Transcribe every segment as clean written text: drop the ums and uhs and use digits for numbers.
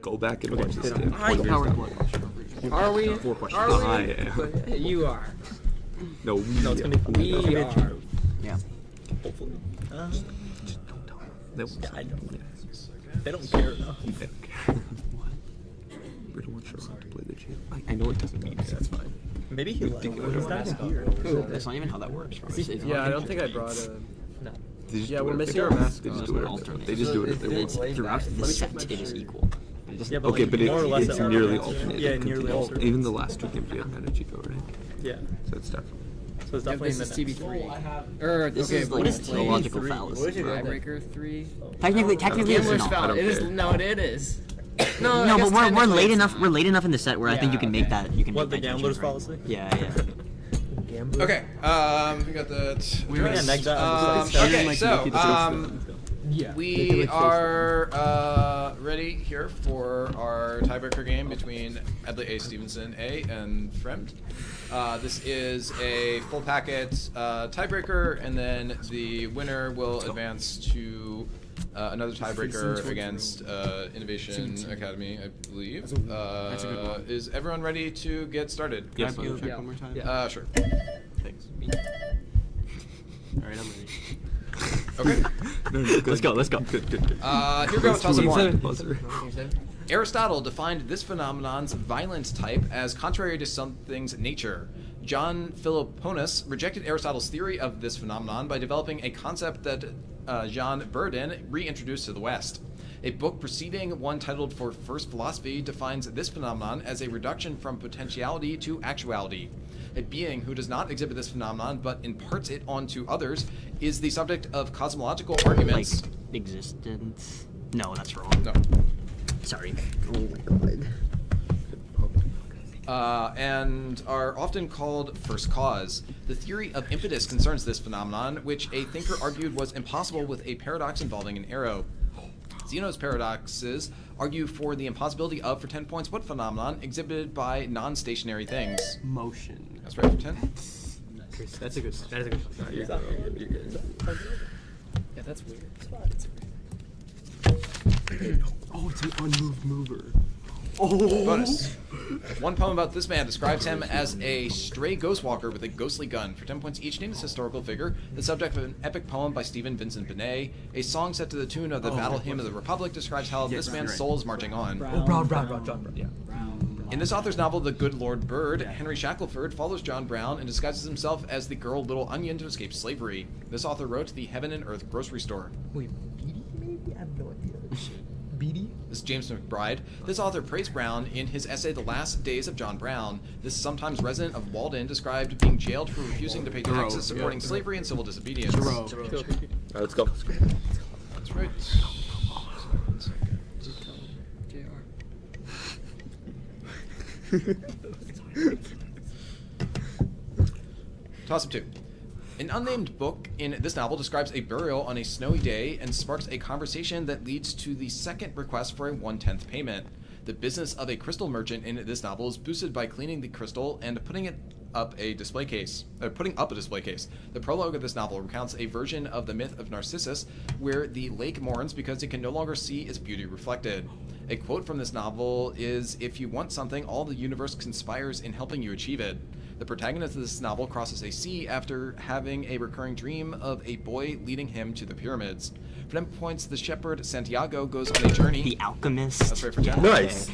Go back and watch this tape. Are we? 4 questions. Are we? Yeah. You are. No, No, it's gonna be We are. Yeah. hopefully. Just don't tell them. They won't. I don't. Yeah. They don't care enough. They don't care. We don't want Sharon to play the champ. I know it doesn't mean that's fine. Maybe he left. He's not even here. That's not even how that works. Bro. Yeah, I don't think I brought a. No. They just Yeah, do we're it if missing they our want. mascot. They just do it. Alternate. They just do it if they It's want. throughout the set, it is equal. Yeah, but Okay, like, but more or less it's it nearly alternates. alternate. Yeah, It nearly continues. alternates. Even the last 2 games we had Energy go, right? Yeah. So it's tough. So it's Yeah, definitely this in is the TB3. Or This okay, is but like it's a played theological three. fallacy. What is it? Tiebreaker 3. Technically, it's Gambler's not. foul. It is. No, it is. No, No, I guess but we're technically late it's enough. not. We're late enough in the set where I think Yeah, you can okay. make that. You can What, make the that gambler's judgment, right? fallacy? Yeah. Okay, we got that. We ran neg that on the site. Okay, so Yeah. we are ready here for our tiebreaker game between Edley A. Stevenson A. and Fremd. This is a full packet tiebreaker, and then the winner will advance to another tiebreaker against Innovation Academy, I believe. That's a good one. Is everyone ready to get started? Yes. Can I check one more time? Sure. Thanks. Alright, I'm ready. Okay. Let's go. Let's go. Here we go. Toss up one. Buzzer. Aristotle defined this phenomenon's violent type as contrary to something's nature. John Philoponus rejected Aristotle's theory of this phenomenon by developing a concept that Jean Burdin reintroduced to the West. A book preceding one titled For First Philosophy defines this phenomenon as a reduction from potentiality to actuality. A being who does not exhibit this phenomenon but imparts it onto others is the subject of cosmological arguments. Like existence. No, that's wrong. No. Sorry. Oh my god. And are often called first cause. The theory of impetus concerns this phenomenon, which a thinker argued was impossible with a paradox involving an arrow. Zeno's paradoxes argue for the impossibility of, for 10 points, what phenomenon exhibited by non-stationary things? Motion. That's right, for 10. That's a good one. That is a good one. Yeah, that's weird. Oh, it's an unmoved mover. Bonus. One poem about this man describes him as a stray ghost walker with a ghostly gun. For 10 points each, name this historical figure, the subject of an epic poem by Stephen Vincent Benet. A song set to the tune of the Battle Hymn of the Republic describes how this man's soul is marching on. John Brown. Yeah. In this author's novel, The Good Lord Bird, Henry Shackelford follows John Brown and disguises himself as the girl Little Onion to escape slavery. This author wrote The Heaven and Earth Grocery Store. Wait, Beatty maybe? I have no idea. Beatty? This is James McBride. This author praised Brown in his essay The Last Days of John Brown. This sometimes resident of Walden described being jailed for refusing to pay taxes, supporting slavery and civil disobedience. Alright, let's go. That's right. Toss up 2. An unnamed book in this novel describes a burial on a snowy day and sparks a conversation that leads to the second request for a 1/10 payment. The business of a crystal merchant in this novel is boosted by cleaning the crystal and putting up a display case. The prologue of this novel recounts a version of the myth of Narcissus, where the lake mourns because it can no longer see its beauty reflected. A quote from this novel is, "If you want something, all the universe conspires in helping you achieve it." The protagonist of this novel crosses a sea after having a recurring dream of a boy leading him to the pyramids. For 10 points, the shepherd Santiago goes on a journey. The Alchemist. That's right for 10. Nice.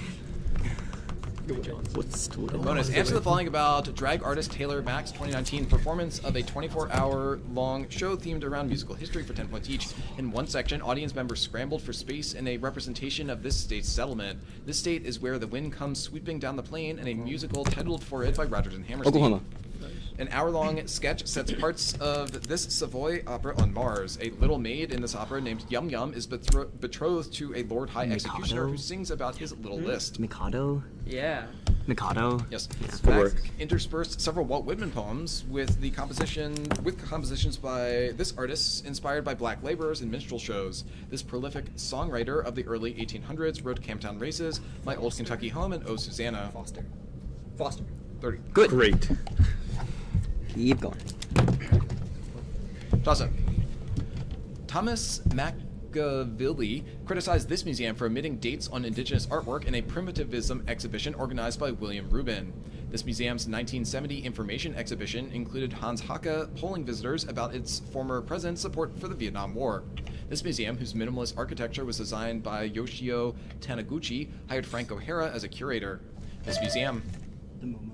What's Bonus. Answer the following about drag artist Taylor Mack's 2019 performance of a 24-hour-long show themed around musical history for 10 points each. In one section, audience members scrambled for space in a representation of this state's settlement. This state is where the wind comes sweeping down the plain, and a musical titled for it by Rodgers and Hammerstein. Oklahoma. An hour-long sketch sets parts of this Savoy opera on Mars. A little maid in this opera named Yum Yum is betrothed to a Lord High Executioner who sings about his little list. Mikado. Yeah. Mikado. Yes. Yeah. Mack interspersed several Walt Whitman poems with compositions by this artist inspired by black laborers and minstrel shows. This prolific songwriter of the early 1800s wrote Camptown Races, My Old Kentucky Home, and Oh Susanna. Foster. 30. Good. Great. Keep going. Toss up. Thomas Tocqueville criticized this museum for omitting dates on indigenous artwork in a primitivism exhibition organized by William Rubin. This museum's 1970 information exhibition included Hans Hacke polling visitors about its former president's support for the Vietnam War. This museum, whose minimalist architecture was designed by Yoshio Taniguchi, hired Frank O'Hara as a curator. This museum... The Momo.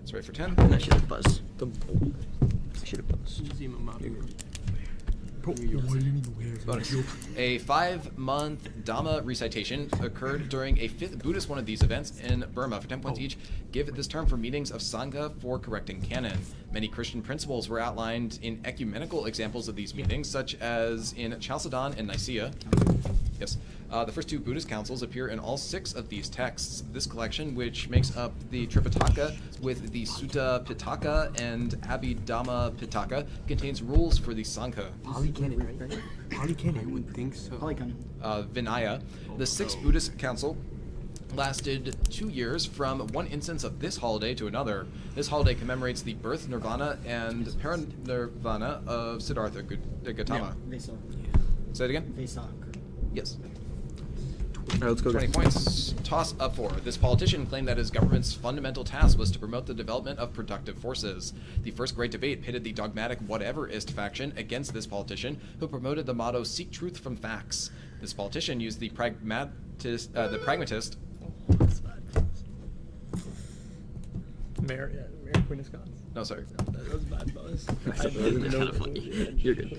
It's ready for 10. And I should have buzzed. The I should have buzzed. Bonus. A 5-month Dhamma recitation occurred during a 5th Buddhist one of these events in Burma. For 10 points each, give this term for meetings of Sangha for correcting canon. Many Christian principles were outlined in ecumenical examples of these meetings, such as in Chalcedon and Nicaea. Yes. The first 2 Buddhist councils appear in all 6 of these texts. This collection, which makes up the Tripitaka with the Sutta Pitaka and Abhidhamma Pitaka, contains rules for the Sangha. Polycanon, right? Polycanon. I would think so. Polycanon. Vinaya. The 6th Buddhist council lasted 2 years from one instance of this holiday to another. This holiday commemorates the birth, nirvana, and parinirvana of Siddhartha Gautama. Vesak. Say it again? Vesak. Yes. All right, let's go. 20 points. Toss up 4. This politician claimed that his government's fundamental task was to promote the development of productive forces. The first great debate pitted the dogmatic whateverist faction against this politician, who promoted the motto "Seek truth from facts." This politician used the pragmatist. Mary Queen of Scots. No, sorry. That was bad, buzz. That's kind of funny. You're good.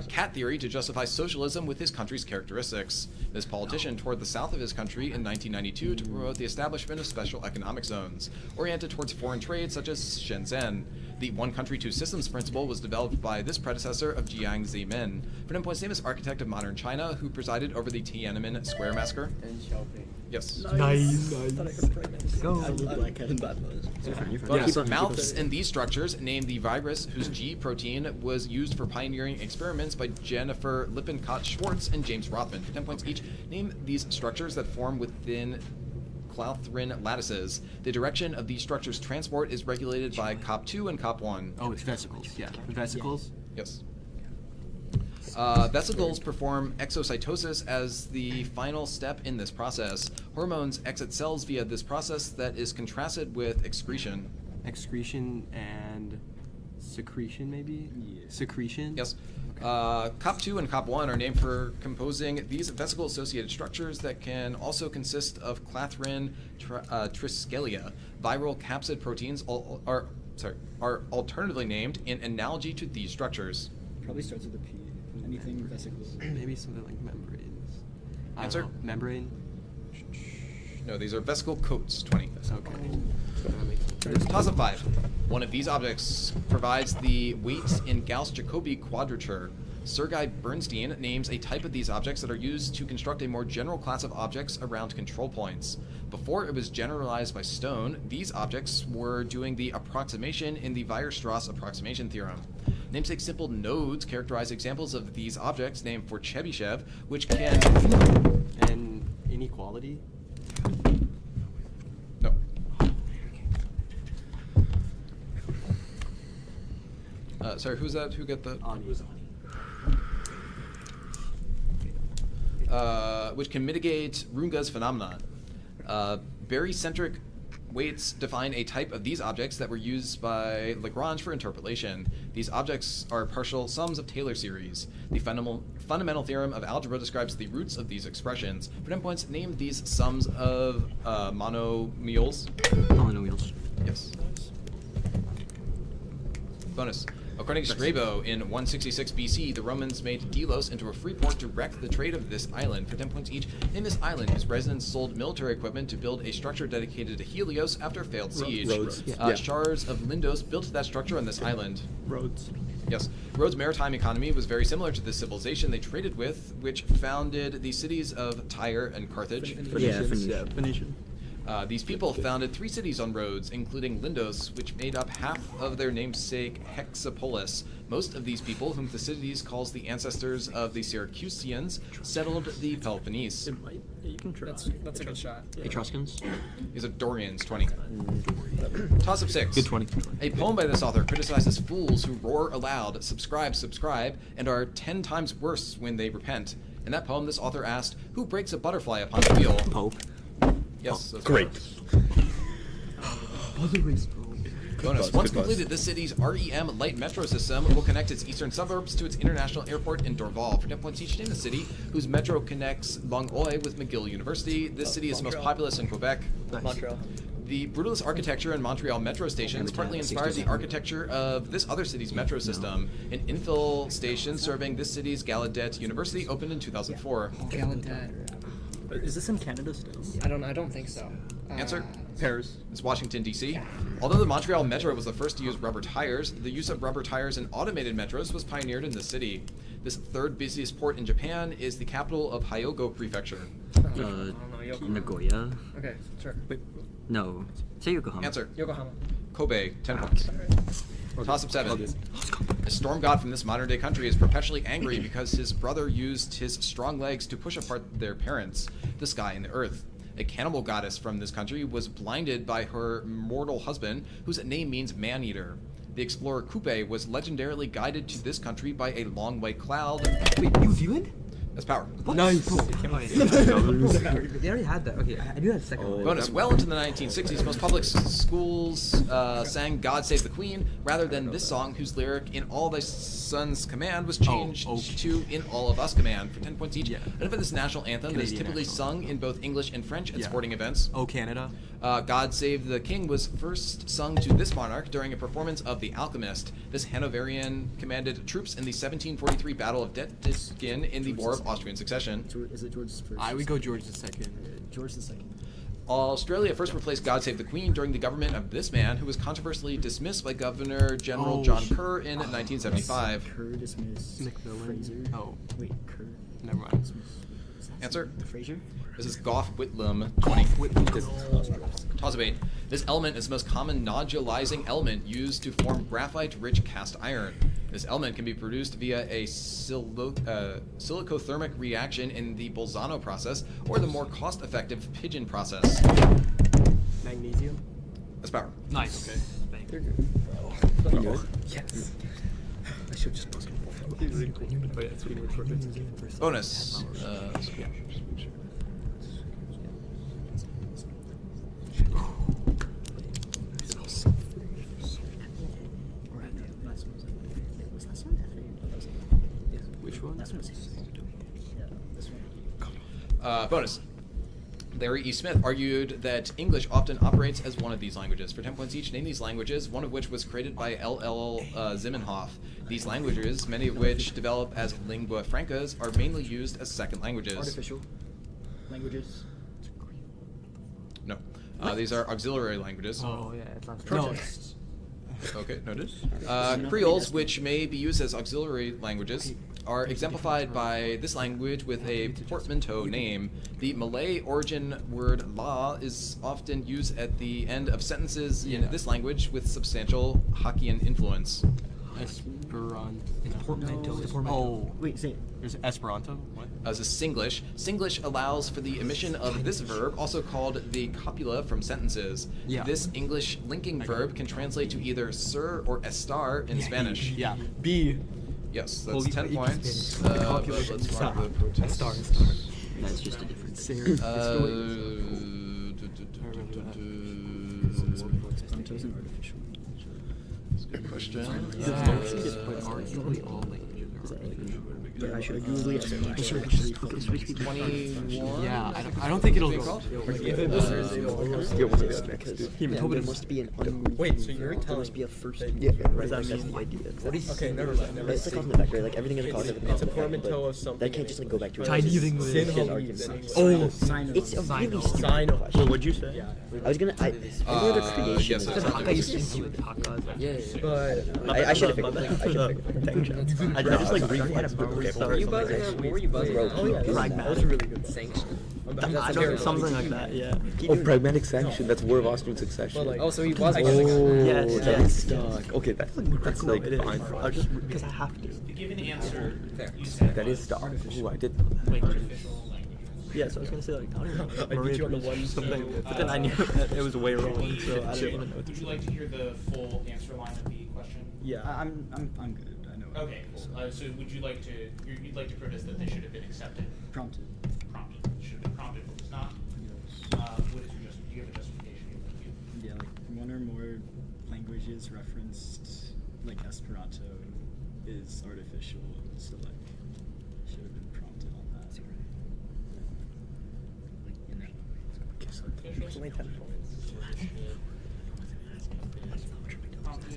Cat theory to justify socialism with his country's characteristics. This politician toured the south of his country in 1992 to promote the establishment of special economic zones, oriented towards foreign trade such as Shenzhen. The one country, two systems principle was developed by this predecessor of Jiang Zemin, for 10 points famous architect of modern China who presided over the Tiananmen Square massacre. And Xiaoping. Yes. Nice. Thought I heard pregnant. Go. I really like having bad buzz. Bonus. Mouths in these structures name the virus whose G protein was used for pioneering experiments by Jennifer Lippincott-Schwartz and James Rothman. For 10 points each, name these structures that form within Clathrin lattices. The direction of these structures' transport is regulated by COP2 and COP1. Oh, it's vesicles. Yeah, vesicles. Yes. Vesicles perform exocytosis as the final step in this process. Hormones exit cells via this process that is contrasted with excretion. Excretion and secretion, maybe? Yeah. Secretion? Yes. COP2 and COP1 are named for composing these vesicle-associated structures that can also consist of clathrin trischelia. Viral capsid proteins are alternatively named in analogy to these structures. Probably starts with a P. Anything vesicles. Maybe something like membranes. I don't Answer? know. Membrane? No, these are vesicle coats. 20. Okay. So that makes sense. Toss up 5. One of these objects provides the weights in Gauss-Jacobi quadrature. Sergei Bernstein names a type of these objects that are used to construct a more general class of objects around control points. Before it was generalized by Stone, these objects were doing the approximation in the Weierstrass approximation theorem. Namesake simple nodes characterize examples of these objects named for Chebyshev, which can... And inequality? No. Sorry, who's that? Who got the... Which can mitigate Runge's phenomena. Barycentric weights define a type of these objects that were used by Lagrange for interpolation. These objects are partial sums of Taylor series. The fundamental theorem of algebra describes the roots of these expressions. For 10 points, name these sums of monomials. Polynomials. Yes. Bonus. According to Strabo, in 166 BC, the Romans made Delos into a free port to wreck the trade of this island. For 10 points each, name this island whose residents sold military equipment to build a structure dedicated to Helios after a failed siege. Rhodes. Yeah. Shars of Lindos built that structure on this island. Rhodes. Yes. Rhodes' maritime economy was very similar to the civilization they traded with, which founded the cities of Tyre and Carthage. Yeah, Phoenician. These people founded 3 cities on Rhodes, including Lindos, which made up half of their namesake Hexapolis. Most of these people, whom Thucydides calls the ancestors of the Syracusans, settled the Peloponnese. You can try. That's a good shot. Etruscans. These are Dorians, 20. Toss-up 6. Good 20. A poem by this author criticizes fools who roar aloud, subscribe, subscribe, and are 10 times worse when they repent. In that poem, this author asked, who breaks a butterfly upon the wheel? Pope. Yes, that's Great. Bonus. Once completed, this city's REM light metro system will connect its eastern suburbs to its international airport in Dorval. For 10 points each, name the city whose metro connects Longueuil with McGill University. This city is the most populous in Quebec. Montreal. The brutalist architecture in Montreal metro stations partly inspired the architecture of this other city's metro system. An infill station serving this city's Gallaudet University opened in 2004. Is this in Canada still? I don't think so. Answer? Paris. It's Washington, D.C. Although the Montreal Metro was the first to use rubber tires, the use of rubber tires in automated metros was pioneered in the city. This third busiest port in Japan is the capital of Hyogo Prefecture. Nagoya. Okay, sure. Wait. No. Say Yokohama. Answer. Yokohama. Kobe, 10 points. Toss-up 7. A storm god from this modern-day country is perpetually angry because his brother used his strong legs to push apart their parents, the sky and the earth. A cannibal goddess from this country was blinded by her mortal husband, whose name means man-eater. The explorer Coupe was legendarily guided to this country by a long white cloud. Wait, New Zealand? That's power. Nice. They already had that. Okay, I knew that second one. Bonus. Well into the 1960s, most public schools sang God Save the Queen rather than this song, whose lyric In All Thy Sons Command was changed to In All of Us Command. For 10 points each. Identify this national anthem that is typically sung in both English and French at sporting events. Oh, Canada. God Save the King was first sung to this monarch during a performance of The Alchemist. This Hanoverian commanded troops in the 1743 Battle of Dettingen in the War of Austrian Succession. Is it George's first? I would go George II. George the second. Australia first replaced God Save the Queen during the government of this man, who was controversially dismissed by Governor General John Kerr in 1975. Kerr dismissed. McMillan. Fraser. Oh, Wait, Kerr. never mind. Answer? The Fraser? This is Gough Whitlam, 20. Toss of 8. This element is the most common nodulizing element used to form graphite-rich cast iron. This element can be produced via a silicothermic reaction in the Bolzano process or the more cost-effective Pigeon process. Magnesium. That's power. Nice. They're good. Yes. I should just post Bonus. Which one? Bonus. Larry E. Smith argued that English often operates as one of these languages. For 10 points each, name these languages, one of which was created by L.L. Zamenhof. These languages, many of which develop as lingua francas, are mainly used as second languages. Artificial languages. No. These are auxiliary languages. Oh, yeah, it's not. Protests. Okay, noted. Creoles, which may be used as auxiliary languages, are exemplified by this language with a portmanteau name. The Malay origin word la is often used at the end of sentences in this language with substantial Hokkien influence. Esperanto. Portmanteau. Oh, Wait, say it. there's Esperanto. What? As a Singlish, Singlish allows for the omission of this verb, also called the copula from sentences. Yeah. This English linking verb can translate to either ser or estar in Spanish. Yeah. B. Yes, that's Holy 10 wait, points. the But let's mark the protest. Star. That's just a difference. That's a good question. Arguably all languages are artificial. But I should Google it. I should 21. Yeah, I don't think it'll What's it go. called? There must be an unmoved. Wait, so you're There telling must be a first. Yeah. Right, What that's does that the idea. Okay, never mind. Never It's like mind. cause and effect, right? Like everything is a cause, everything It's is a an effect. portmanteau but of something. that can't just like go back to a Chinese It's English. an Sin argument. Oh, It's a really stupid Sign. question. Wait, what'd you say? I was gonna. I know the creation. yes, is- it's Hakka used to see with Hakkas. But I should have figured that. I should have figured that. I just like briefly had a What Sorry, were you something buzzing like on? What were you buzzing on? Oh yeah, that was Pragmatic. a really good Sanction. I don't, something like that, yeah. Oh, pragmatic sanction. That's War of Austrian Succession. But, like, Oh, so he was Oh, buzzing. Yes, that yes. is stuck. Okay, that's No, like it is. fine. I'll just because I have to. The given answer Fair. you said That is was stuck. Ooh, I didn't know that. artificial languages. Yeah, so I was gonna say like I don't know, I beat you on the Maria one. something, but then I knew that it was way wrong, so I didn't even know. Would you like to hear the full answer line of the question? Yeah. I'm good. I know. Okay, cool. So would you like to, you'd like to protest that they should have been accepted? Prompted. Prompted. Should have been prompted, but was not. What is your do you have a justification you would give? Yeah, like one or more languages referenced, like Esperanto, is artificial, so like should have been prompted on that. Official? Only 10 points. Prompted.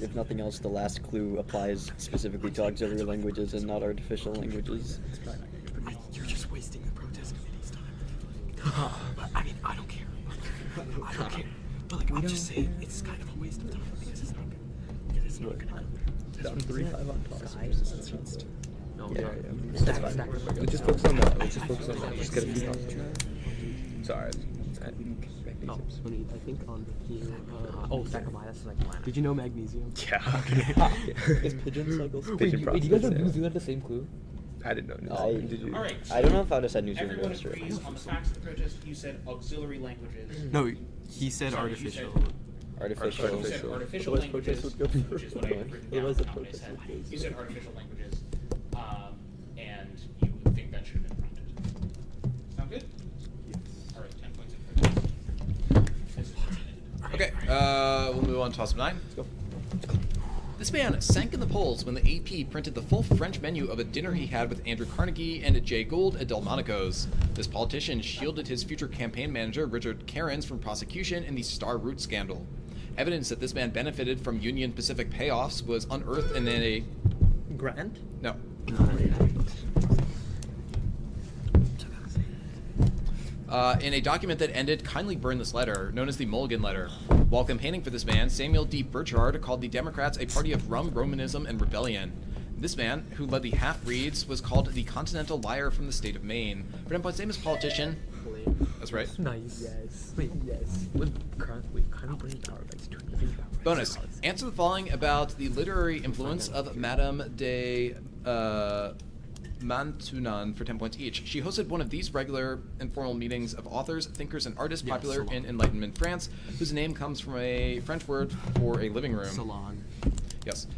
If nothing else, the last clue applies specifically to auxiliary languages and not artificial languages. It's probably not gonna get You're just wasting the protest committee's time. But I mean, I don't care. I don't care. But like, I'm just saying, it's kind of a waste of time because it's not gonna. Because it's not gonna. Down 3-5 on toss. No, Yeah, yeah. yeah. Stack. Let's just focus on that. Let's just focus on that. Just get a few thoughts on that. Sorry. No, I think on here. Saccharomyces like Did you know magnesium? Yeah. Is pigeon cycles? Pigeon Wait, you guys process, have yeah. New Zealand the same clue? I didn't know. I- Did you? All right. I don't know if I would have said New Zealand Everyone or agrees on the facts of the protest. You said auxiliary languages. No, he said Sorry, you artificial. artificial. You said artificial Otherwise protest languages, would go which is what I have written down Otherwise on the top of my protest head. would go You said artificial languages, and you would think that should have been prompted. Sound good? Yes. All right, 10 points in protest. Okay, we'll move on to toss-up 9. Let's go. This man sank in the polls when the AP printed the full French menu of a dinner he had with Andrew Carnegie and Jay Gould at Delmonico's. This politician shielded his future campaign manager, Richard Cairns, from prosecution in the Star Root scandal. Evidence that this man benefited from Union Pacific payoffs was unearthed in a... Grant? No. In a document that ended "Kindly burn this letter," known as the Mulligan Letter. While campaigning for this man, Samuel D. Burchard called the Democrats a party of rum, Romanism, and rebellion. This man, who led the half-breeds, was called the Continental Liar from the state of Maine. For 10 points, famous politician. That's right. Nice. Yes. Wait, yes. Kind of brain power, like, it's 2 hours. Bonus. Answer the following about the literary influence of Madame de Mantunan for 10 points each. She hosted one of these regular informal meetings of authors, thinkers, and artists Yeah, popular salon. in Enlightenment France, whose name comes from a French word for a living room. Salon. Yes.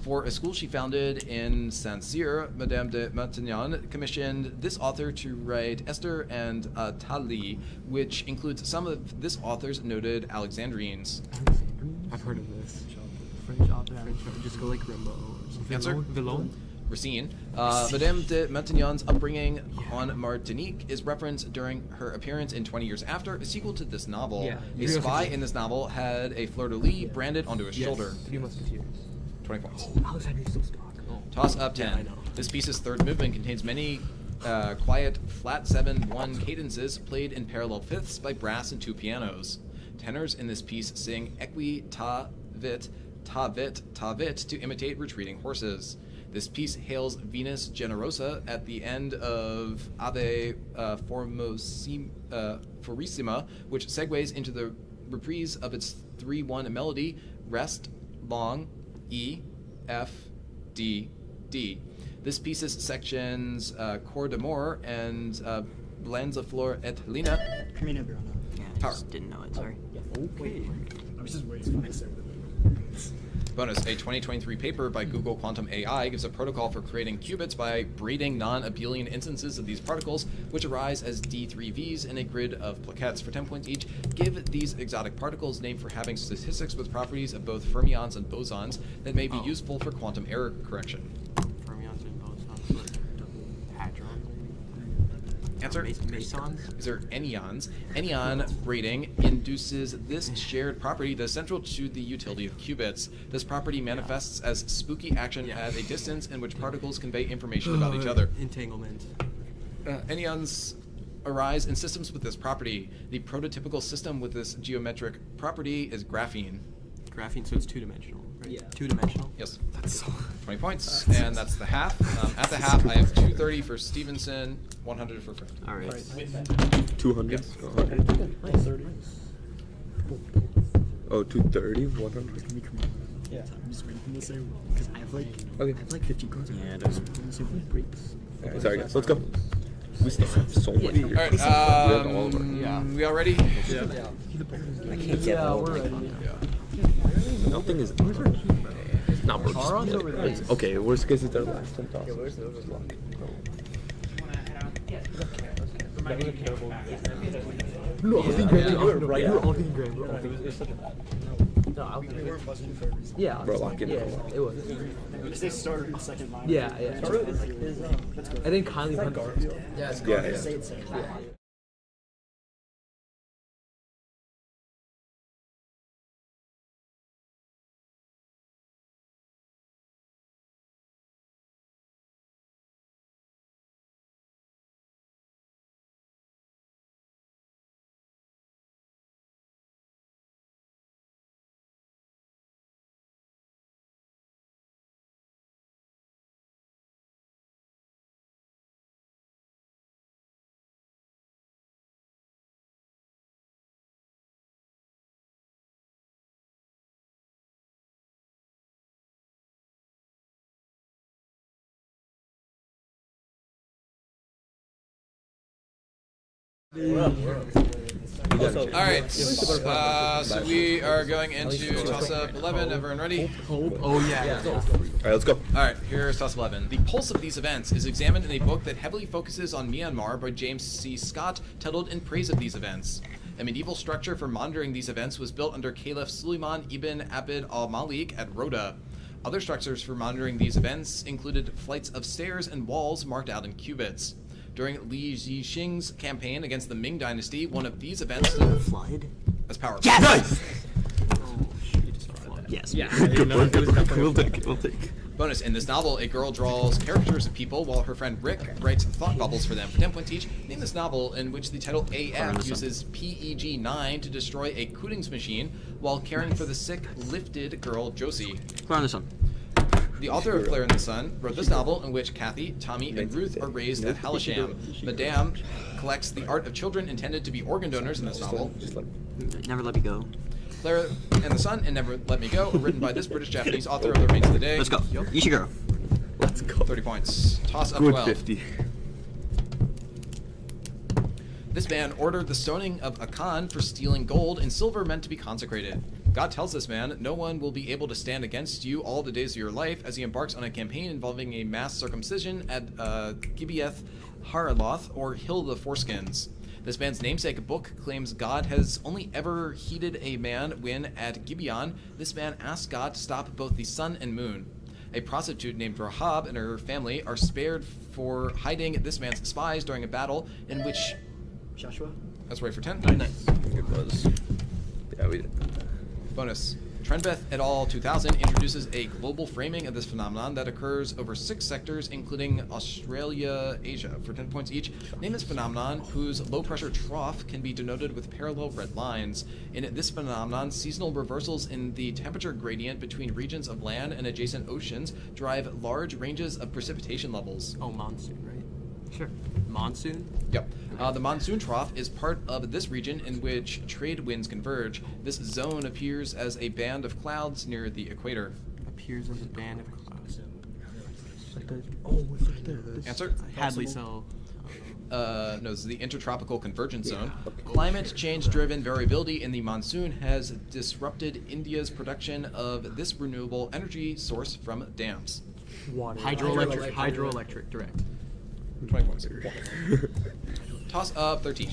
For a school she founded in Saint-Cyr, Madame de Maintenon commissioned this author to write Esther and Tali, which includes some of this author's noted Alexandrines. I've heard of this. French author. Just go like Rimbaud or something. Answer? Villon? Racine. Madame de Maintenon's upbringing on Martinique is referenced during her appearance in 20 Years After, a sequel to this novel. Yeah. A spy in this novel had a fleur-de-lis branded onto his Yes. shoulder. 3 Musketeers. 20 points. Alexandria's still stuck. Toss up 10. Yeah, I know. This piece's third movement contains many quiet flat 7/1 cadences played in parallel fifths by brass and 2 pianos. Tenors in this piece sing equi ta vit, ta vit, ta vit to imitate retreating horses. This piece hails Venus Generosa at the end of Ave Forissima, which segues into the reprise of its 3/1 melody, Rest, Long, E, F, D, D. This piece's sections Cor d'Amour and Blenza Flor et Lina. Carmina Burana. Yeah, I Power. just didn't know it, sorry. Okay. I was just waiting for myself. Bonus, a 2023 paper by Google Quantum AI gives a protocol for creating qubits by braiding non-abelian instances of these particles, which arise as D3Vs in a grid of plaquettes. For 10 points each, give these exotic particles name for having statistics with properties of both fermions and bosons that may be useful for quantum error correction. Fermions and bosons, like double hadrons, maybe? Answer? Mesons? Is there anyons? Anyon braiding induces this shared property that is central to the utility of qubits. This property manifests as spooky action at a distance in which particles convey information about each other. Entanglement. Anyons arise in systems with this property. The prototypical system with this geometric property is graphene. Graphene, so it's two-dimensional, right? Yeah. Two-dimensional? Yes. That's so... 20 points, and that's the half. At the half, I have 230 for Stevenson, 100 for Kraft. All right. 200. Yes. 100. Nice. Oh, 230, 100. Can we come on? Yeah. I'm just waiting for them to say because I have like Okay. 50 cards. Yeah, it doesn't. breaks. Alright, sorry guys, let's go. We still have so many. All right, we all ready? I can't get all of them. Nothing is. Not worse. Okay, worst case it's our last 10,000. No, I think you were right. You were all thinking great. No, I was yeah. Bro, lock in. Yeah, it was. Because they started in the second line. Yeah, yeah. And then Kylie went. Yeah, yeah. Say it second. All right, so we are going into toss-up 11. Everyone ready? Oh, yeah. Alright, let's go. All right, here's toss-up 11. The pulse of these events is examined in a book that heavily focuses on Myanmar by James C. Scott, titled In Praise of These Events. A medieval structure for monitoring these events was built under Caliph Suleiman ibn Abd al-Malik at Rhoda. Other structures for monitoring these events included flights of stairs and walls marked out in cubits. During Li Zixing's campaign against the Ming Dynasty, one of these events Flood? as power. Yes! Yes. Yeah. Good work, good work. We'll take, we'll take. Bonus, in this novel, a girl draws caricatures of people while her friend Rick writes thought bubbles for them. For 10 points each, name this novel in which the title AF uses PEG-9 to destroy a Cootings machine while caring for the sick, lifted girl Josie. Claire in the Sun. The author of Claire in the Sun wrote this novel in which Kathy, Tommy, and Ruth are raised at Halisham. Madame collects the art of children intended to be organ donors in this novel. Never Let Me Go. Claire and the Sun and Never Let Me Go are written by this British-Japanese author of The Reigns of the Day. Let's go. Ishiguro. Let's go. 30 points. Toss up Good 12. 50. This man ordered the stoning of Akan for stealing gold and silver meant to be consecrated. God tells this man, no one will be able to stand against you all the days of your life as he embarks on a campaign involving a mass circumcision at Gibeath Haraloth, or Hill of the Foreskins. This man's namesake book claims God has only ever heeded a man when, at Gibeon, this man asked God to stop both the sun and moon. A prostitute named Rahab and her family are spared for hiding this man's spies during a battle in which... Joshua? That's right for 10. Nice. It was. Yeah, we did. Bonus. Trenbeth et al. 2000 introduces a global framing of this phenomenon that occurs over 6 sectors, including Australia, Asia. For 10 points each, name this phenomenon whose low-pressure trough can be denoted with parallel red lines. In this phenomenon, seasonal reversals in the temperature gradient between regions of land and adjacent oceans drive large ranges of precipitation levels. Oh, monsoon, right? Sure. Monsoon? Yep. The monsoon trough is part of this region in which trade winds converge. This zone appears as a band of clouds near the equator. Appears as a band of clouds. Answer? Hadley cell. No, this is the intertropical convergence zone. Climate change-driven variability in the monsoon has disrupted India's production of this renewable energy source from dams. Water. Hydroelectric, direct. 20 points. Toss up 13.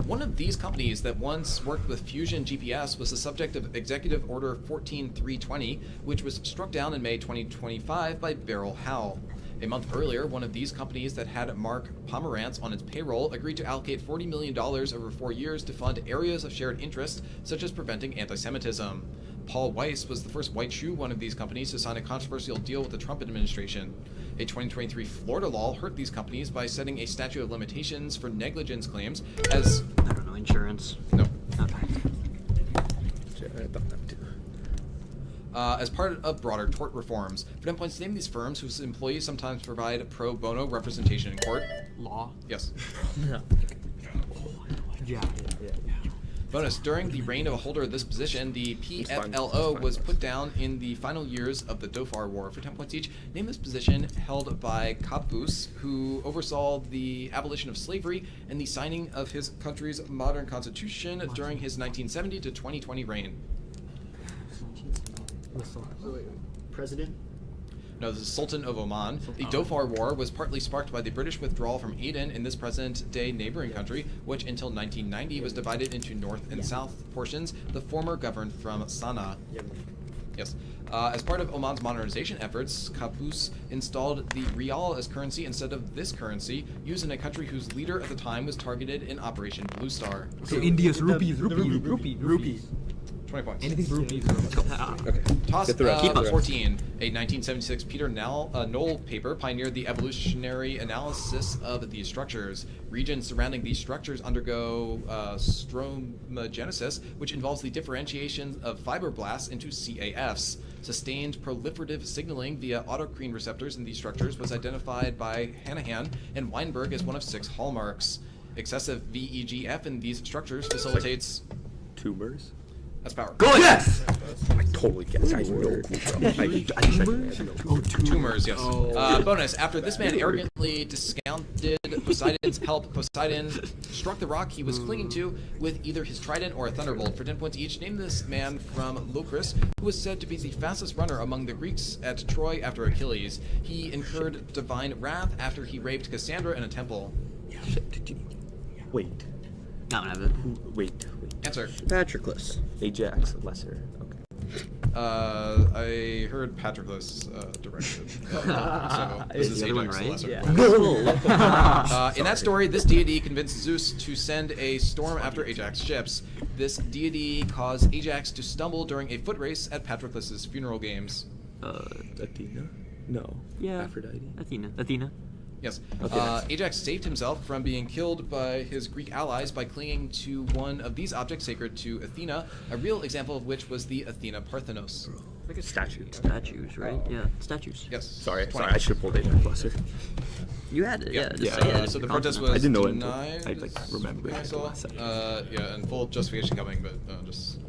One of these companies that once worked with Fusion GPS was the subject of Executive Order 14320, which was struck down in May 2025 by Beryl Howell. A month earlier, one of these companies that had Mark Pomerantz on its payroll agreed to allocate $40 million over 4 years to fund areas of shared interest, such as preventing anti-Semitism. Paul Weiss was the first white shoe one of these companies to sign a controversial deal with the Trump administration. A 2023 Florida law hurt these companies by setting a statute of limitations for negligence claims as... I don't know, insurance. No. Okay. I thought that too. as part of broader tort reforms. For 10 points, name these firms whose employees sometimes provide pro bono representation in court. Law. Yes. Yeah. Bonus, during the reign of a holder of this position, the PFLO was put down in the final years of the Dhofar War. For 10 points each, name this position held by Qaboos, who oversaw the abolition of slavery and the signing of his country's modern constitution during his 1970 to 2020 reign. President? No, this is Sultan of Oman. The Dhofar War was partly sparked by the British withdrawal from Aden in this present-day neighboring country, which until 1990 was divided into north and south portions, the former governed from Sana'a. Yes. As part of Oman's modernization efforts, Qaboos installed the rial as currency instead of this currency, used in a country whose leader at the time was targeted in Operation Blue Star. So India's rupees. 20 points. Anything's rupees. Okay. Toss Get the rest. 14, a 1976 Peter Knoll paper pioneered the evolutionary analysis of these structures. Regions surrounding these structures undergo stromogenesis, which involves the differentiation of fibroblasts into CAFs. Sustained proliferative signaling via autocrine receptors in these structures was identified by Hanahan and Weinberg as one of 6 hallmarks. Excessive VEGF in these structures facilitates... Tumors. That's power. Good! Yes! I totally guessed. I know. Tumors, yes. Bonus, after this man arrogantly discounted Poseidon's help, Poseidon struck the rock he was clinging to with either his trident or a thunderbolt. For 10 points each, name this man from Locris, who was said to be the fastest runner among the Greeks at Troy after Achilles. He incurred divine wrath after he raped Cassandra in a temple. Wait. Not have it. Wait. Answer. Patroclus. Ajax Lesser. Okay. I heard Patroclus directed. So this is the other one, Ajax the right? Lesser. Yeah. In that story, this deity convinced Zeus to send a storm after Ajax's ships. This deity caused Ajax to stumble during a foot race at Patroclus's funeral games. Athena? No. Yeah. Aphrodite. Athena. Yes. Okay. Ajax saved himself from being killed by his Greek allies by clinging to one of these objects sacred to Athena, a real example of which was the Athena Parthenos. Like a statue. Statues, right? Yeah, statues. Yes. Sorry, 20. I should have pulled Ajax Lesser. You had it, yeah. Just Yeah. say it. So the protest was I didn't know it denied. until I remembered I it saw. last second. Yeah, and full justification coming, but just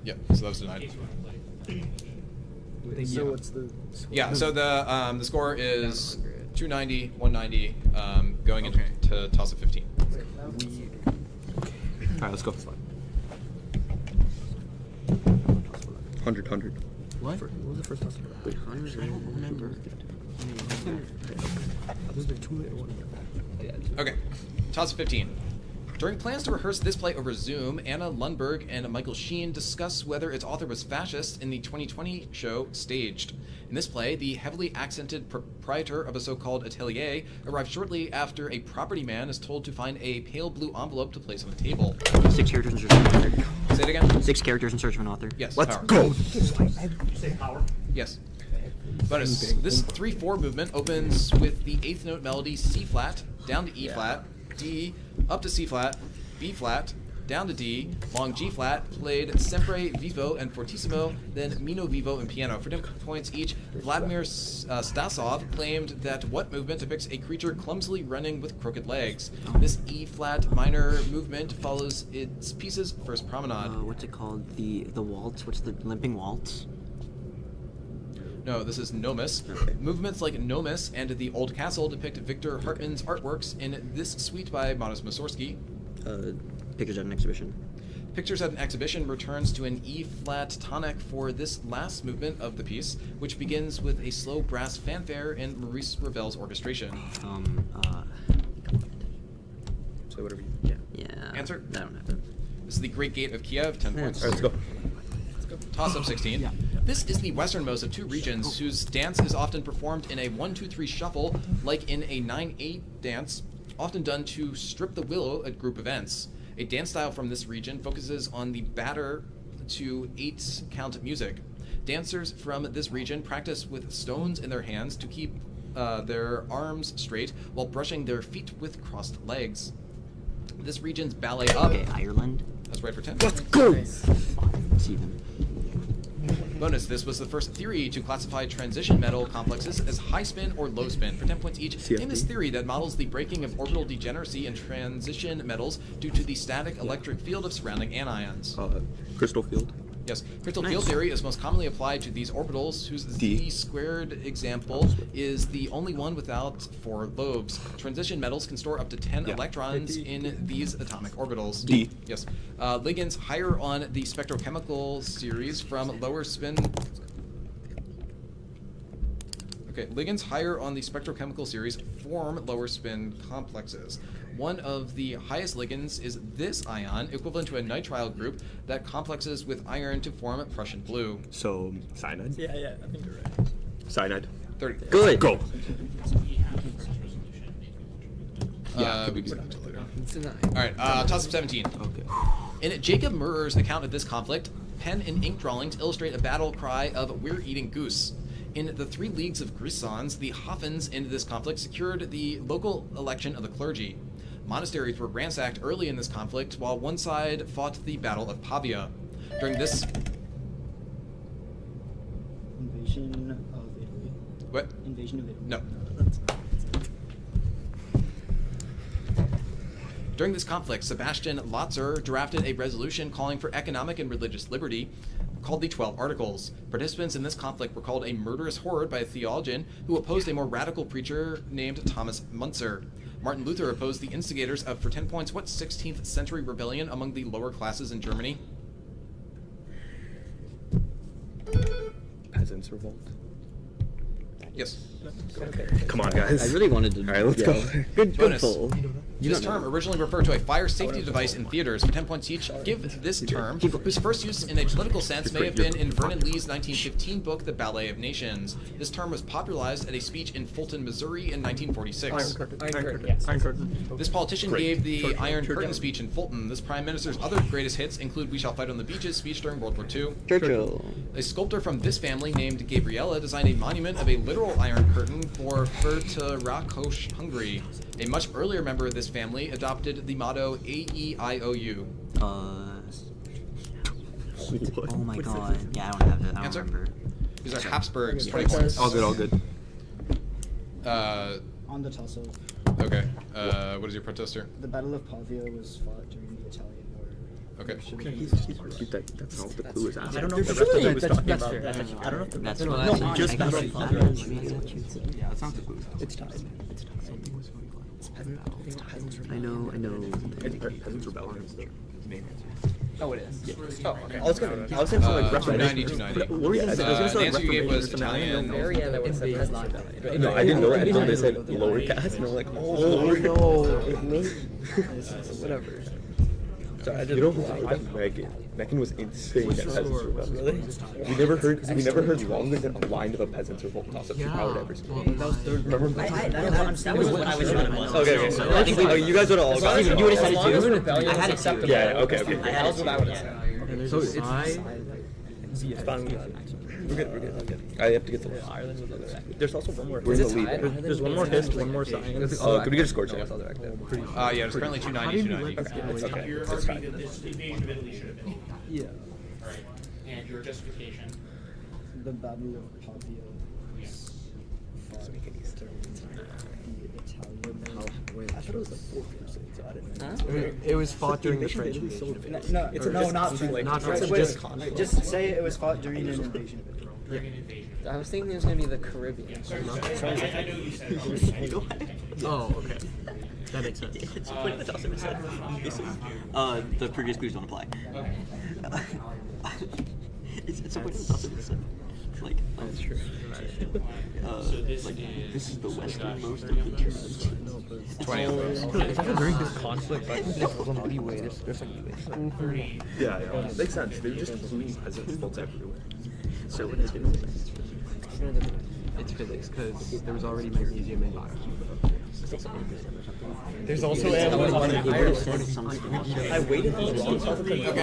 yeah. So that was denied. So what's the... Yeah. So the score is 290, 190, going into toss of 15. Alright, let's go. 100. What? What was the first toss? I don't remember. Okay, toss of 15. During plans to rehearse this play over Zoom, Anna Lundberg and Michael Sheen discuss whether its author was fascist in the 2020 show Staged. In this play, the heavily accented proprietor of a so-called atelier arrives shortly after a property man is told to find a pale blue envelope to place on the table. 6 characters in search of an author. Say it again? 6 characters in search of an author. Yes. Let's power. go! Say power. Yes. Bonus. This 3/4 movement opens with the 8th note melody C flat, down to E flat, D, up to C flat, B flat, down to D, long G flat, played sempre vivo and fortissimo, then meno vivo and piano. For 10 points each, Vladimir Stasov claimed that what movement depicts a creature clumsily running with crooked legs. This E flat minor movement follows its piece's first promenade. What's it called? The waltz? What's the limping waltz? No, this is Nomus. Movements like Nomus and The Old Castle depict Victor Hartmann's artworks in this suite by Modest Mussorgsky. Pictures at an exhibition. Pictures at an Exhibition returns to an E-flat tonic for this last movement of the piece, which begins with a slow brass fanfare in Maurice Ravel's orchestration. Say whatever you... Yeah. Answer? I don't have it. This is The Great Gate of Kiev, 10 points. Alright, let's go. Toss-up 16. This is the westernmost of 2 regions whose dance is often performed in a 1-2-3 shuffle, like in a 9-8 dance, often done to strip the willow at group events. A dance style from this region focuses on the batter to 8-count music. Dancers from this region practice with stones in their hands to keep their arms straight while brushing their feet with crossed legs. This region's ballet up. Okay, Ireland. That's right for 10. Let's go! It's even. Bonus, this was the first theory to classify transition metal complexes as high spin or low spin for 10 points each. In this theory that models the breaking of orbital degeneracy in transition metals due to the static electric field of surrounding anions. Crystal field. Yes, crystal field theory is most commonly applied to these orbitals, whose Z squared example is the only one without 4 lobes. Transition metals can store up to 10 electrons in these atomic orbitals. D. Yes. Ligands higher on the spectrochemical series from lower spin. Okay, ligands higher on the spectrochemical series form lower spin complexes. One of the highest ligands is this ion, equivalent to a nitrile group that complexes with iron to form Prussian blue. So, cyanide? Yeah, I think you're right. Cyanide. 30. Good. Go. We can get to later. Alright, toss-up 17. Okay. In Jacob Murrer's account of this conflict, pen and ink drawings illustrate a battle cry of "We're eating goose." In the 3 leagues of Grisons, the Hoffens in this conflict secured the local election of the clergy. Monasteries were ransacked early in this conflict, while one side fought the Battle of Pavia. During this... Invasion of Italy. What? Invasion of Italy. No. That's During this conflict, Sebastian Lotzer drafted a resolution calling for economic and religious liberty, called the 12 Articles. Participants in this conflict were called a murderous horde by a theologian who opposed a more radical preacher named Thomas Munzer. Martin Luther opposed the instigators of, for 10 points, what 16th century rebellion among the lower classes in Germany? Peasants revolt. Yes. Come on, guys. I really wanted to. All right, let's go. Good Bonus. pull. This term originally referred to a fire safety device in theaters. For 10 points each, give this term, whose first use in a political sense may have been in Vernon Lee's 1915 book, The Ballet of Nations. This term was popularized at a speech in Fulton, Missouri in 1946. Iron Curtain. This politician gave the Iron Curtain speech in Fulton. This prime minister's other greatest hits include We Shall Fight on the Beaches speech during World War II. Churchill. A sculptor from this family named Gabriella designed a monument of a literal Iron Curtain for Fertőrakos, Hungary. A much earlier member of this family adopted the motto AEIOU. Oh my god. Yeah, I don't have it. I don't Answer? remember. These are Habsburgs, 20 points. All good, all good. on the toss-up. Okay. What is your protester? The Battle of Pavia was fought during the Italian War. Okay. That's not what the clue is asking. I don't know if the rest of it was talking about that. I don't know if the That's rest what of it I was just just Battle about of Yeah, that's not the clue. It's tied. I know. Peasants rebellion is the main answer. Oh, it is. Oh, okay. I was gonna say like Reformation. 90 to 90. What were you gonna say? I was gonna say The like answer you gave was Reformation. Italian. Yeah, that was the No, I didn't know that until they said lower caste, and I'm like, oh no. Whatever. Sorry, I didn't know Megan was insane at peasants revolt. Really? We never heard longer than a line of a peasants revolt toss-up I would ever see. Remember? That was what I was doing. Okay. Oh, you guys would have all got it. You would have said it too. I had accepted. Yeah. Okay. That was what I would have said. So it's It's fine. We're good. I have to get the list. Ireland was other active. There's also one more. We're in the lead. There's one more hist, one more science. Could we get a score check? Yeah, it's currently 290, 290. Okay. Your That's fine. argument that this invasion of Italy should have been. Yeah. Right. And your justification. The Battle of Pavia was fought during the Italian. I thought it was like 4 crusades, so I didn't know. It was fought during the French invasion. No, it's not French. Not French, Just say it was fought during an invasion of Italy. During an invasion. I was thinking it was going to be the Caribbean. I know you said. Oh, okay. That makes sense. The previous clues don't apply. Okay. It's a point of like That's true. So this like is. this is the westernmost of 20 the of those. During this conflict, I think there's some leeway. There's like leeway. 30. Yeah. Makes sense. They were just including peasant revolts everywhere. So it is. It's physics because there was already magnesium in bio. There's also I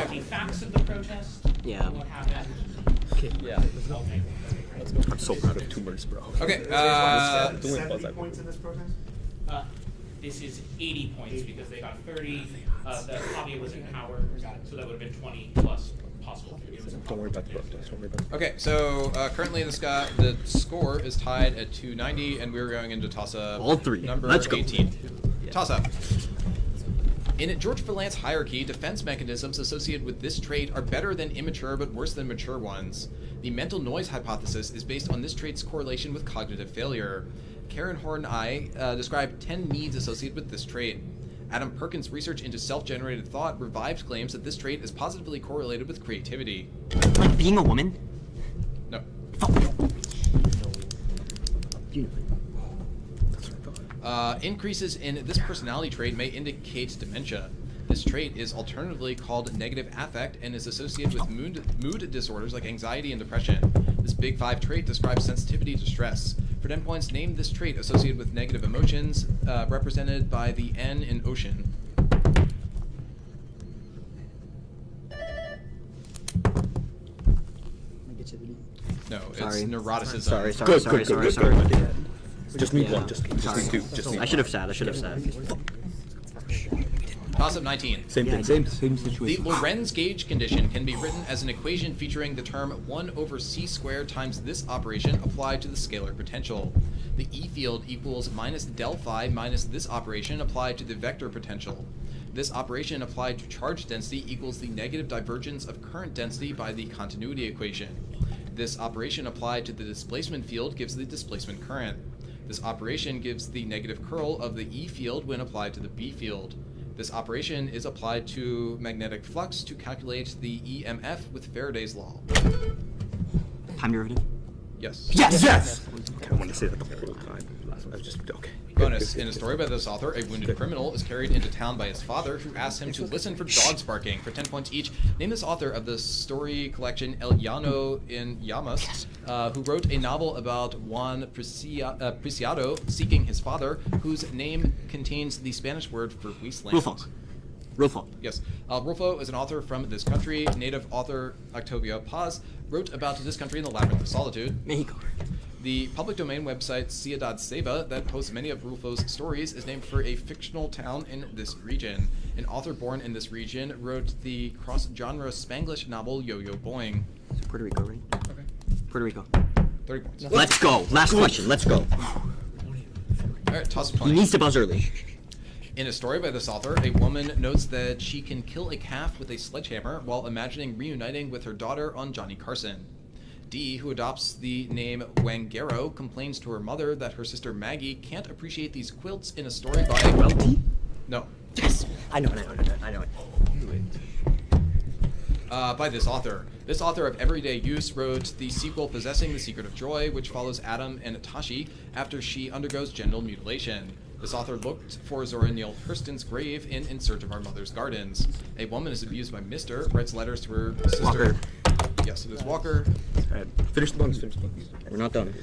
The facts of the protest. Yeah. What happened. Yeah. Okay. I'm so proud of tumors, bro. Okay, This is 80 points because they got 30. The Pavia was in power, so that would have been 20 plus possible views. Don't worry about the protest. Don't worry about the Okay, so currently the score is tied at 290, and we're going into toss-up All three. number Let's go. 18. Toss-up. In George Vallant's hierarchy, defense mechanisms associated with this trait are better than immature but worse than mature ones. The mental noise hypothesis is based on this trait's correlation with cognitive failure. Karen Horn I described 10 needs associated with this trait. Adam Perkins' research into self-generated thought revived claims that this trait is positively correlated with creativity. Like being a woman? No. Increases in this personality trait may indicate dementia. This trait is alternatively called negative affect and is associated with mood disorders like anxiety and depression. This Big Five trait describes sensitivity to stress. For 10 points, name this trait associated with negative emotions, represented by the N in ocean. Negativity. No, Sorry. it's neuroticism. Sorry. Just need Yeah. one. Just need two. Just need I should have sat. Toss-up 19. Same thing. Same The situation. Lorentz gauge condition can be written as an equation featuring the term 1 over c squared times this operation applied to the scalar potential. The E field equals minus del phi minus this operation applied to the vector potential. This operation applied to charge density equals the negative divergence of current density by the continuity equation. This operation applied to the displacement field gives the displacement current. This operation gives the negative curl of the E field when applied to the B field. This operation is applied to magnetic flux to calculate the EMF with Faraday's law. Time derivative? Yes. Yes! I wanted to say that the whole time. I was just okay. Bonus. In a story by this author, a wounded criminal is carried into town by his father, who asks him to listen for dogs barking. For 10 points each, name this author of the story collection El Llano in Llamas, who wrote a novel about Juan Preciado seeking his father, whose name contains the Spanish word for wasteland. Rulfo. Yes. Rulfo is an author from this country. Native author Octavio Paz wrote about this country in the Labyrinth of Solitude. Mexico. The public domain website Ciudad Ceiba, that hosts many of Rulfo's stories, is named for a fictional town in this region. An author born in this region wrote the cross-genre Spanglish novel Yo-Yo Boing. So Puerto Rico, right? Okay. Puerto Rico. 30 points. Let's go. Last question. Let's go. All right, toss of He 20. needs to buzz early. In a story by this author, a woman notes that she can kill a calf with a sledgehammer while imagining reuniting with her daughter on Johnny Carson. Dee, who adopts the name Wangero, complains to her mother that her sister Maggie can't appreciate these quilts in a story by... Welty? No. Yes! I know it. By this author. This author of Everyday Use wrote the sequel Possessing the Secret of Joy, which follows Adam and Tashi after she undergoes genital mutilation. This author looked for Zora Neale Hurston's grave in Search of Our Mother's Gardens. A woman is abused by Mr., writes letters to her sister. Walker. Yes, it is Walker. Alright, finish the bonus. We're not done.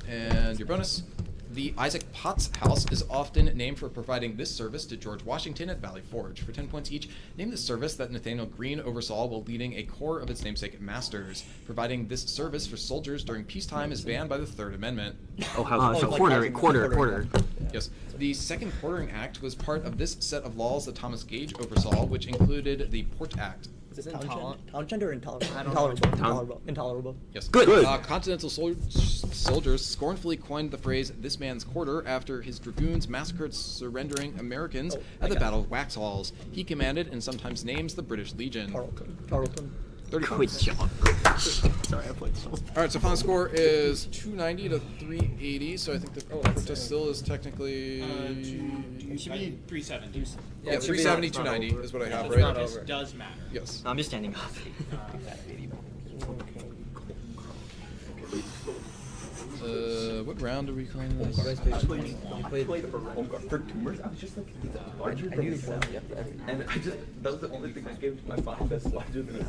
And your bonus. The Isaac Potts House is often named for providing this service to George Washington at Valley Forge. For 10 points each, name the service that Nathaniel Greene oversaw while leading a corps of its namesake masters. Providing this service for soldiers during peacetime is banned by the Third Amendment. So quarter. Yes. The Second Quartering Act was part of this set of laws that Thomas Gage oversaw, which included the Port Act. Is it townshend or intolerable? Intolerable. Yes. Good. Continental soldiers scornfully coined the phrase "this man's quarter" after his dragoons massacred surrendering Americans at the Battle of Waxhalls. He commanded and sometimes names the British Legion. Tarleton. 30 Good points. job. Sorry, I played so. All right, so final score is 290 to 380. So I think the protest still is technically It should be 370. yeah 370 290 is what I have, The right? protest does matter. Yes. No, I'm just standing up. What round are we calling this? For tumors, I was just like, larger than this. And I just, that was the only thing I gave to my mind that's larger than this.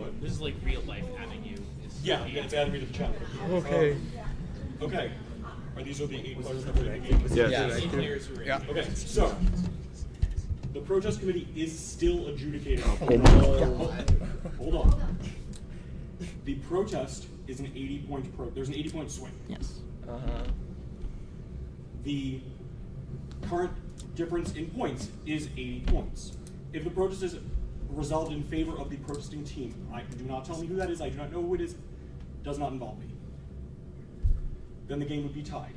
What? This is like real life adding you. Yeah, it's adding me to the channel. Okay. Okay. These are the 8 players that were in the game? Yeah. Okay, so the protest committee is still adjudicating. Hold on. The protest is an 80-point there's an 80-point swing. Yes. The current difference in points is 80 points. If the protest is resolved in favor of the protesting team, do not tell me who that is, I do not know who it is, does not involve me, then the game would be tied.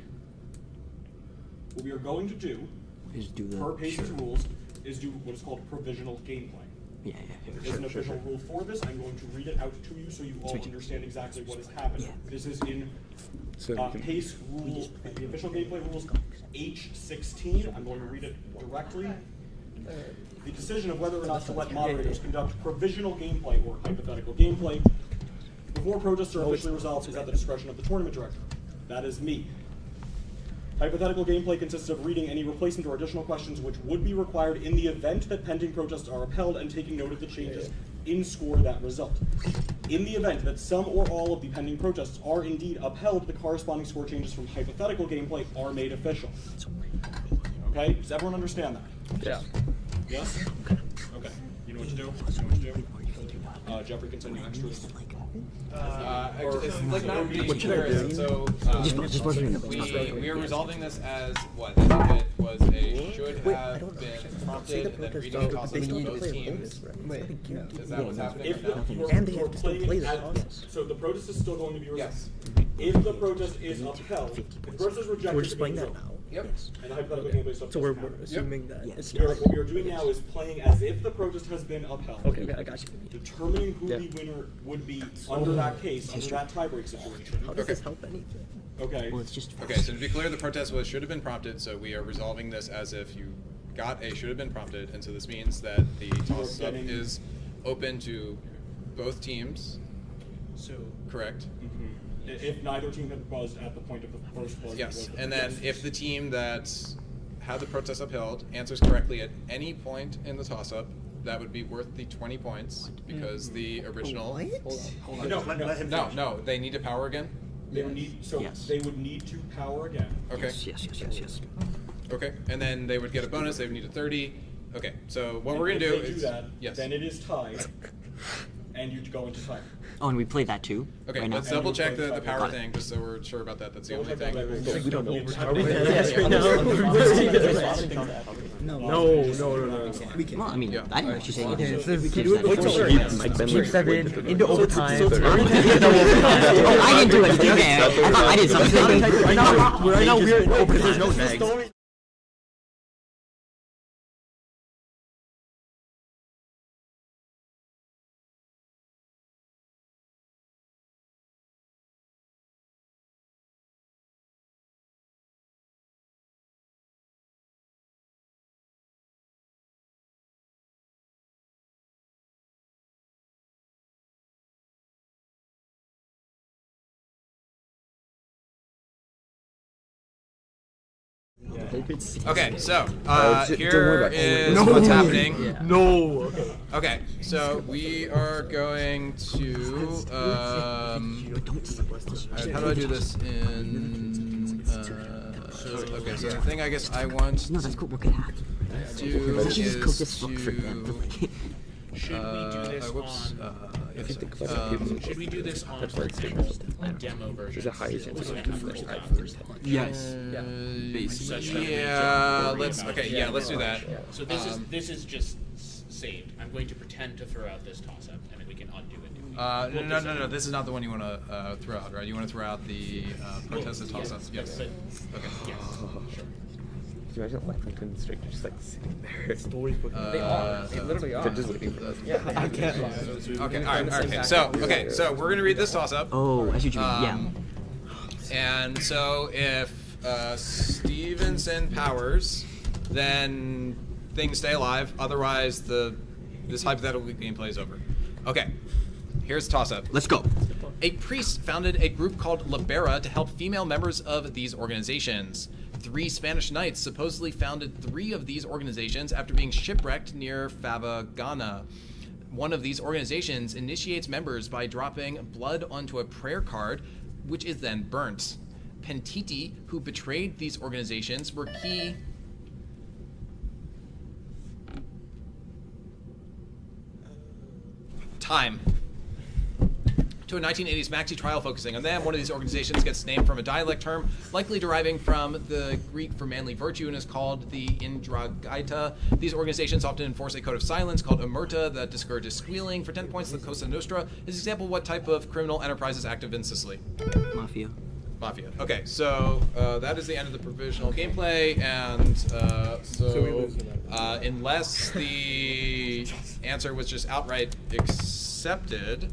What we are going to do, Is do the per PACE's rules, is do what is called provisional gameplay. Yeah. There's an official rule for this. I'm going to read it out to you so you all understand exactly what is happening. This is in PACE rule, the official gameplay rules, H16. I'm going to read it directly. The decision of whether or not to let moderators conduct provisional gameplay or hypothetical gameplay before protests are officially resolved is at the discretion of the tournament director. That is me. Hypothetical gameplay consists of reading any replacement or additional questions which would be required in the event that pending protests are upheld and taking note of the changes in score that result. In the event that some or all of the pending protests are indeed upheld, the corresponding score changes from hypothetical gameplay are made official. Okay? Does everyone understand that? Yeah. Yes? Okay. You know what to do? You know what to do? Jeffrey can send you extras. It's like not being What should I clear. do? So we are resolving this as what? As if it was a should have been prompted and then reading a toss-up to both teams. Is that what's happening If right the, now? and they have to still play this. So the protest is still going to be resolved. Yes. If the protest is upheld, if the protest is rejected, We're just playing that now. Yep. And the hypothetical gameplay stuff So we're doesn't happen. assuming that it's What we are doing now is playing as if the protest has been upheld. Okay, I got you. Determining who the winner would be under that case, under that tiebreak situation. How does this help anything? Okay. Well, it's just Okay, so to be clear, the protest was should have been prompted, so we are resolving this as if you got a should have been prompted, and so this means that the toss-up is open to both teams. So correct. If neither team had buzzed at the point of the first buzz. Yes, and then if the team that had the protest upheld answers correctly at any point in the toss-up, that would be worth the 20 points because the original. No, they need to power again. They would need they would need to power again. Okay. Yes. Okay, and then they would get a bonus. They would need a 30. Okay, so what And we're gonna if do they is that, yes. then it is tied, and you go into time. Oh, and we play that too. Okay, right let's now? double check the Got power it. thing just so we're sure about that. That's the only Double thing. check that. We don't know. No. We can. Well, I mean, Yeah. I didn't actually say Okay, anything. so we can keep do it before Keep 7 into overtime. Oh, I didn't do anything there. I thought I did something. Right now we're in overtime. There's no snags. Okay, so don't worry here about it. is what's happening. No. Okay, so we are going to. How do I do this in? Okay, so the thing I guess I want No, that's cool. We're good at it. to do I should just code this is book for them. to. Should we do this Whoops. on? Yes, you think sorry. about it, people- Should we do this on, That's for why it's example, a demo version? There's a higher chance So of we getting have first first time. time. Yes. Basically. Yeah, let's. Okay, yeah, let's do that. So this is just saved. I'm going to pretend to throw out this toss-up, and then we can undo it. No. This is not the one you want to throw out, right? You want to throw out the protested toss-up. Yes. But, Okay. yes, sure. Can you imagine life like an instructor just like sitting there? They are. They literally are. They're just waiting for us. I can't. Okay. All right. So we're gonna read this toss-up. Oh, I see what you mean. And so if Stevenson powers, then things stay alive. Otherwise, this hypothetical gameplay is over. Okay. Here's the toss-up. Let's go. A priest founded a group called Libera to help female members of these organizations. 3 Spanish knights supposedly founded 3 of these organizations after being shipwrecked near Fava, Ghana. one of these organizations initiates members by dropping blood onto a prayer card, which is then burnt. Pentiti, who betrayed these organizations, were key. Time. To a 1980s maxi trial focusing on them. One of these organizations gets named from a dialect term, likely deriving from the Greek for manly virtue, and is called the Indragita. These organizations often enforce a code of silence called omerta that discourages squealing. For 10 points, the Cosa Nostra is an example of what type of criminal enterprise is active in Sicily. Mafia. Mafia. Okay, so that is the end of the provisional gameplay, and unless the answer was just outright accepted,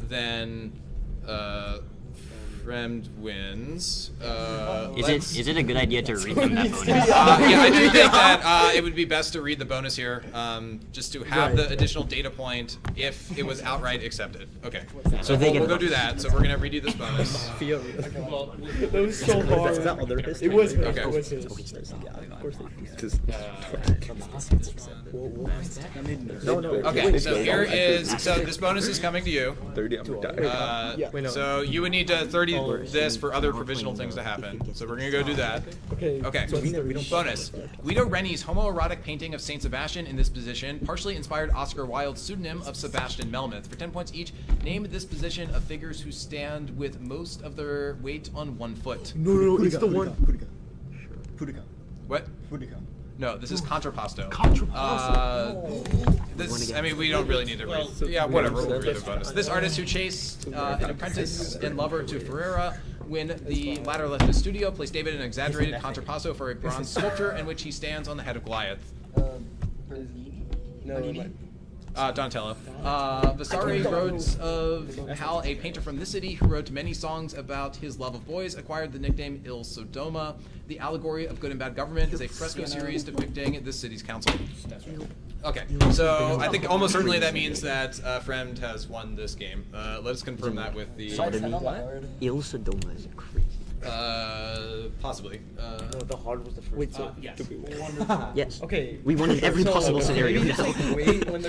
then Fremd wins. Is it a good idea to read them that bonus? Yeah, I do think that it would be best to read the bonus here, just to have the additional data point if it was outright accepted. Okay, so we'll go do that. So we're gonna redo this bonus. That was so hard. It was his. Okay. It was his. Okay, so here is, so this bonus is coming to you. 30, I'm gonna die. So you would need to 30 this for other provisional things to happen. So we're gonna go do that. Okay. Bonus. Guido Reni's homoerotic painting of Saint Sebastian in this position partially inspired Oscar Wilde's pseudonym of Sebastian Melmoth. For 10 points each, name this position of figures who stand with most of their weight on one foot. No, it's the one. What? No, this is contrapposto. This, I mean, we don't really need to read. Yeah, whatever. We'll read the bonus. This artist who chased an apprentice and lover to Ferrera when the latter left his studio placed David in an exaggerated contrapposto for a bronze sculpture in which he stands on the head of Goliath. Donatello. Vasari wrote of how a painter from this city who wrote many songs about his love of boys acquired the nickname Il Sodoma. The allegory of good and bad government is a fresco series depicting this city's council. Okay, so I think almost certainly that means that Fremd has won this game. Let us confirm that with the... Il Sodoma is crazy. Possibly. No, the hard was the first. Yes. Okay. We won in every possible scenario. Wait, when